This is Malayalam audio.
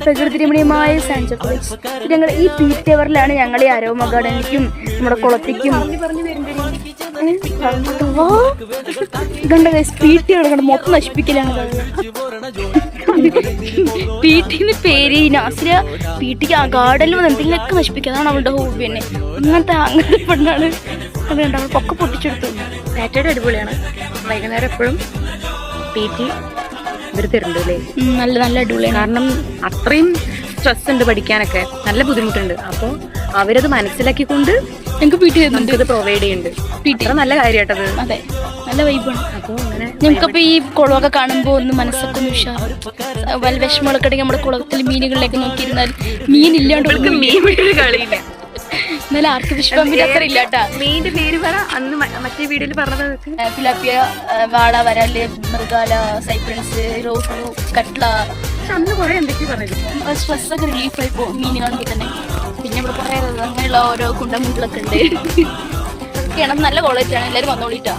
പ്രകൃതി രമണീയമായ സാൻജോ കോളേജ്. ഞങ്ങൾ ഈ പീറ്റ് ടവറിലാണ് ഞങ്ങൾ ഈ അരോമ ഗാർഡനിലേക്കും നമ്മുടെ കുളത്തേക്കും ഇതുണ്ട് പീറ്റി കിടക്കണം മൊത്തം നശിപ്പിക്കലാണ്. പീറ്റിന്ന് പേര് നാസില പീറ്റിക്ക് ആ ഗാർഡനിൽ എന്തെങ്കിലുമൊക്കെ നശിപ്പിക്കുക, അതാണ് അവളുടെ ഹോബി തന്നെ. അങ്ങനത്തെ പെണ്ണാണ്. അതുകൊണ്ട് അവൾ പൊക്കെ പൊട്ടിച്ചെടുത്തു. സാറ്റർഡേ അടിപൊളിയാണ്. വൈകുന്നേരം എപ്പോഴും പീറ്റി ഇവരുത്തരുണ്ട് അല്ലേ, നല്ല നല്ല അടിപൊളിയാണ്. കാരണം അത്രയും സ്ട്രെസ് ഉണ്ട് പഠിക്കാനൊക്കെ, നല്ല ബുദ്ധിമുട്ടുണ്ട്. അപ്പോൾ അവരത് മനസ്സിലാക്കിക്കൊണ്ട് ഞങ്ങൾക്ക് പീറ്റി തരുന്നുണ്ട്, ഇത് പ്രൊവൈഡ് ചെയ്യുന്നുണ്ട്. പീറ്റി നല്ല കാര്യമായിട്ടത്. അതെ, നല്ല വൈബാണ്. അപ്പോൾ അങ്ങനെ ഞങ്ങൾക്കപ്പോൾ ഈ കുളമൊക്കെ കാണുമ്പോൾ ഒന്ന് മനസ്സൊക്കെ ഒന്ന് ഉഷാറ്. വല്ല വിഷമങ്ങളൊക്കെ ഉണ്ടെങ്കിൽ നമ്മുടെ കുളത്തിൽ മീനുകളിലേക്ക് നോക്കിയിരുന്നാൽ മീനില്ലാണ്ട് കളിയില്ല. എന്നാലും ആർക്ക് വിശ്വാമിന്റെ അത്ര ഇല്ല കേട്ടാ. മീനിന്റെ പേര് പറ. അന്ന് മറ്റേ വീഡിയോയിൽ പറഞ്ഞത് ഫിലാപ്പിയ, വാള, വരാല്, മൃഗാല, സൈപ്രൻസ്, റോഹു, കട്ട്ല. അന്ന് കുറെ എന്തൊക്കെയാ പറഞ്ഞത്. സ്ട്രെസ്സൊക്കെ റിലീഫായി പോകും മീൻ കാണുമ്പോൾ തന്നെ. പിന്നെ ഇവിടെ കുറേ അങ്ങനെയുള്ള ഓരോ കുണ്ടമുണ്ടൊക്കെ ഉണ്ട്. നല്ല കോളേജാണ്, എല്ലാവരും വന്നോളിട്ടാ.